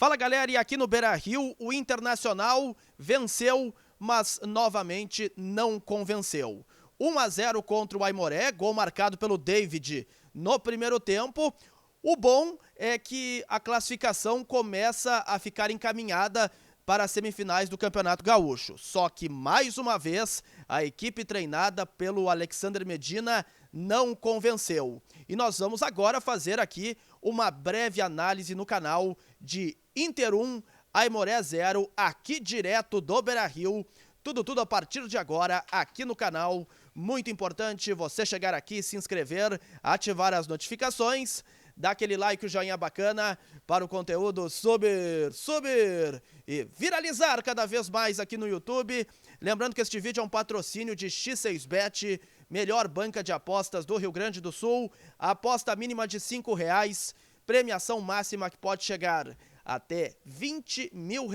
Fala galera, e aqui no Beira-Rio o Internacional venceu, mas novamente não convenceu. 1-0 contra o Aimoré, gol marcado pelo David no primeiro tempo. O bom é que a classificação começa a ficar encaminhada para as semifinais do Campeonato Gaúcho. Só que, mais uma vez, a equipe treinada pelo Alexander Medina não convenceu. E nós vamos agora fazer aqui uma breve análise no canal de Inter 1, Aimoré 0, aqui direto do Beira-Rio. Tudo a partir de agora, aqui no canal. Muito importante você chegar aqui, se inscrever, ativar as notificações, dar aquele like, o joinha bacana para o conteúdo subir e viralizar cada vez mais aqui no YouTube. Lembrando que este vídeo é um patrocínio de X6Bet, melhor banca de apostas do Rio Grande do Sul. A aposta mínima de R$5, premiação máxima que pode chegar até R$20 mil.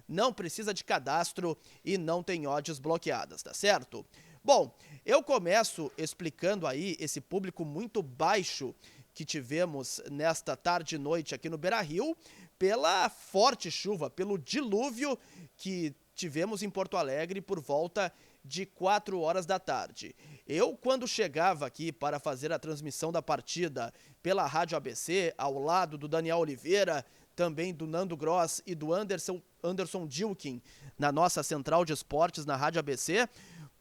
Não precisa de cadastro e não tem odds bloqueadas, tá certo? Bom, eu começo explicando aí esse público muito baixo que tivemos nesta tarde e noite aqui no Beira-Rio, pela forte chuva, pelo dilúvio que tivemos em Porto Alegre por volta de 4 horas da tarde. Eu, quando chegava aqui para fazer a transmissão da partida pela Rádio ABC, ao lado do Daniel Oliveira, também do Nando Gross e do Anderson Dilkin, na nossa central de esportes na Rádio ABC,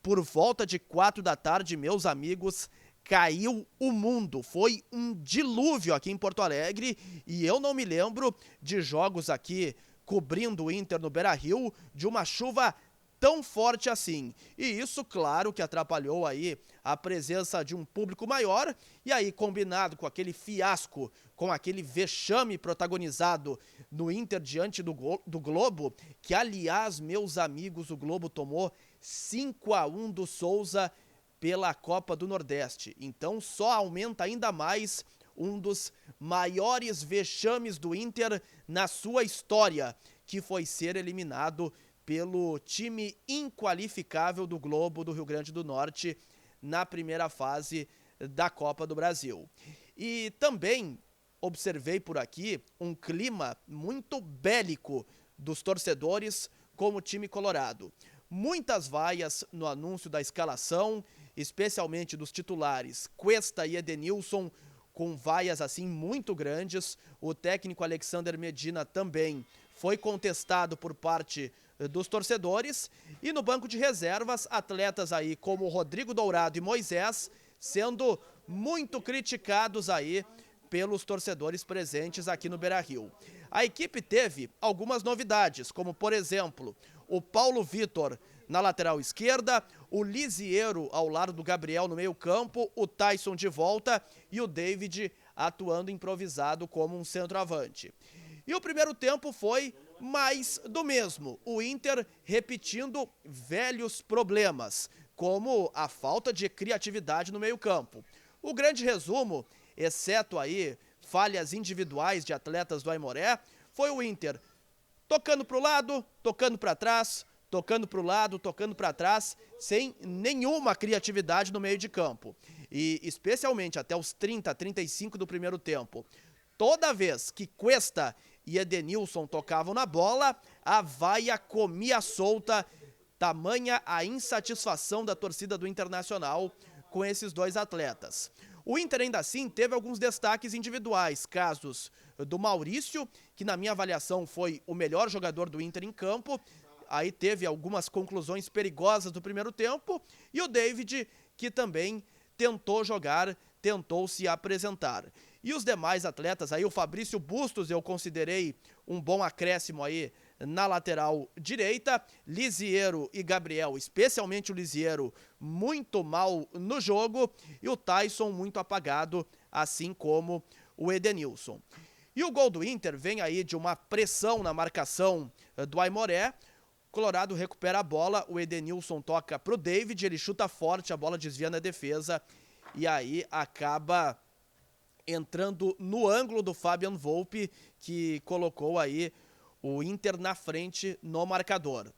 por volta de 4 da tarde, meus amigos, caiu o mundo. Foi um dilúvio aqui em Porto Alegre e eu não me lembro de jogos aqui cobrindo o Inter no Beira-Rio de uma chuva tão forte assim. E isso, claro, que atrapalhou aí a presença de um público maior, e aí combinado com aquele fiasco, com aquele vexame protagonizado no Inter diante do Globo, que aliás, meus amigos, o Globo tomou 5-1 do Souza pela Copa do Nordeste. Então só aumenta ainda mais um dos maiores vexames do Inter na sua história, que foi ser eliminado pelo time inqualificável do Globo do Rio Grande do Norte na primeira fase da Copa do Brasil. E também observei por aqui um clima muito bélico dos torcedores com o time colorado. Muitas vaias no anúncio da escalação, especialmente dos titulares Cuesta e Edenilson, com vaias assim muito grandes. O técnico Alexander Medina também foi contestado por parte dos torcedores, e no banco de reservas, atletas aí como Rodrigo Dourado e Moisés sendo muito criticados aí pelos torcedores presentes aqui no Beira-Rio. A equipe teve algumas novidades, como por exemplo, o Paulo Vitor na lateral esquerda, o Lisiero ao lado do Gabriel no meio campo, o Tyson de volta e o David atuando improvisado como um centroavante. E o primeiro tempo foi mais do mesmo, o Inter repetindo velhos problemas, como a falta de criatividade no meio-campo. O grande resumo, exceto aí falhas individuais de atletas do Aimoré, foi o Inter tocando para o lado, tocando para trás, tocando para o lado, tocando para trás, sem nenhuma criatividade no meio de campo. E especialmente até os 30, 35 do primeiro tempo, toda vez que Cuesta e Edenilson tocavam na bola, a vaia comia solta, tamanha a insatisfação da torcida do Internacional com esses dois atletas. O Inter ainda assim teve alguns destaques individuais, casos do Maurício, que na minha avaliação foi o melhor jogador do Inter em campo, aí teve algumas conclusões perigosas do primeiro tempo, e o David, que também tentou jogar, tentou se apresentar. E os demais atletas, aí o Fabrício Bustos eu considerei um bom acréscimo aí na lateral direita, Lisiero e Gabriel, especialmente o Lisiero, muito mal no jogo, e o Tyson muito apagado, assim como o Edenilson. E o gol do Inter vem aí de uma pressão na marcação do Aimoré. Colorado recupera a bola, o Edenilson toca pro David, ele chuta forte, a bola desvia na defesa, e aí acaba entrando no ângulo do Fabian Volpi, que colocou aí o Inter na frente no marcador.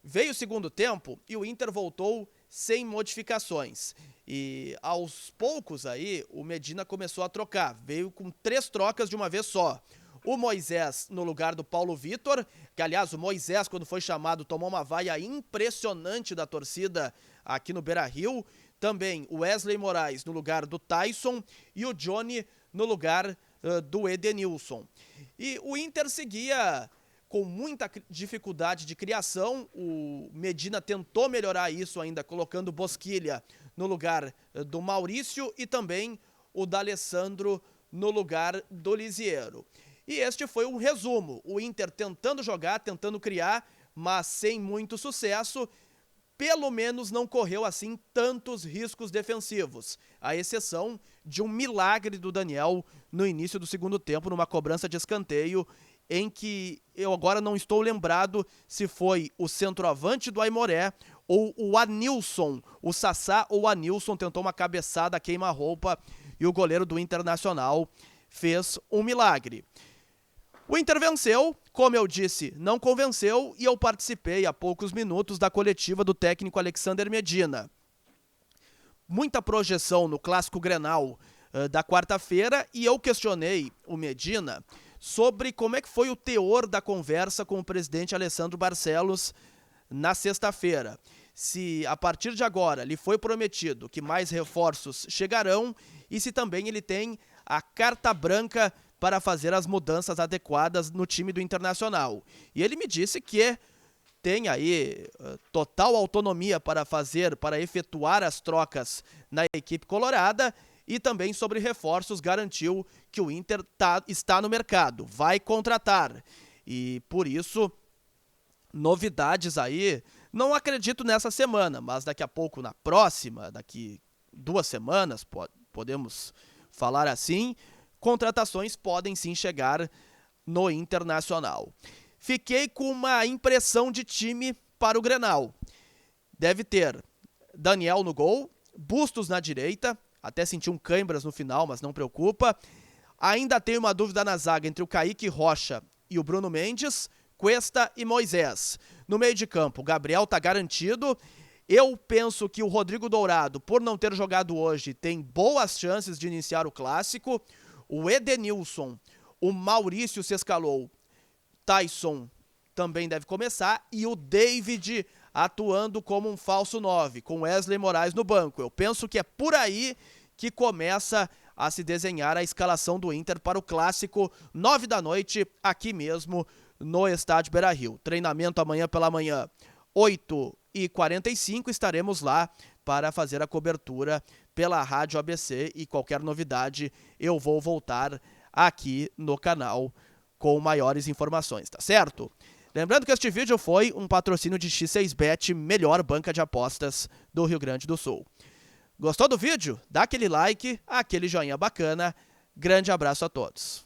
Veio o segundo tempo e o Inter voltou sem modificações. E aos poucos aí o Medina começou a trocar. Veio com 3 trocas de uma vez só. o Moisés no lugar do Paulo Vitor, que aliás o Moisés, quando foi chamado, tomou uma vaia impressionante da torcida aqui no Beira-Rio. Também o Wesley Moraes no lugar do Tyson e o Johnny no lugar do Edenilson. E o Inter seguia com muita dificuldade de criação. O Medina tentou melhorar isso ainda, colocando o Bosquilha no lugar do Maurício e também o D'Alessandro no lugar do Lisiero. E este foi um resumo. O Inter tentando jogar, tentando criar, mas sem muito sucesso. Pelo menos não correu assim tantos riscos defensivos, à exceção de um milagre do Daniel no início do segundo tempo, numa cobrança de escanteio, em que eu agora não estou lembrado se foi o centroavante do Aimoré ou o Anilson, o Sassá ou o Anilson tentou uma cabeçada queima-roupa e o goleiro do Internacional fez um milagre. O Inter venceu, como eu disse, não convenceu e eu participei há poucos minutos da coletiva do técnico Alexander Medina. Muita projeção no Clássico Grenal da quarta-feira e eu questionei o Medina sobre como é que foi o teor da conversa com o presidente Alessandro Barcelos na sexta-feira. Se a partir de agora lhe foi prometido que mais reforços chegarão e se também ele tem a carta branca para fazer as mudanças adequadas no time do Internacional. E ele me disse que tem aí total autonomia para efetuar as trocas na equipe colorada e também sobre reforços garantiu que o Inter está no mercado, vai contratar. E por isso, novidades aí, não acredito nessa semana, mas daqui a pouco na próxima, daqui 2 semanas, podemos falar assim, contratações podem sim chegar no Internacional. Fiquei com uma impressão de time para o Grenal. Deve ter Daniel no gol, Bustos na direita, até senti um cãibras no final, mas não preocupa. Ainda tenho uma dúvida na zaga entre o Kaique Rocha e o Bruno Mendes, Cuesta e Moisés. No meio de campo, o Gabriel está garantido. Eu penso que o Rodrigo Dourado, por não ter jogado hoje, tem boas chances de iniciar o Clássico. O Edenilson, o Maurício se escalou, Tyson também deve começar e o David atuando como um falso 9, com Wesley Moraes no banco. Eu penso que é por aí que começa a se desenhar a escalação do Inter para o Clássico, 9 da noite, aqui mesmo no Estádio Beira-Rio. Treinamento amanhã pela manhã, 8h45, estaremos lá para fazer a cobertura pela Rádio ABC e qualquer novidade eu vou voltar aqui no canal com maiores informações, tá certo? Lembrando que este vídeo foi um patrocínio de X6Bet, melhor banca de apostas do Rio Grande do Sul. Gostou do vídeo? Dá aquele like, aquele joinha bacana. Grande abraço a todos.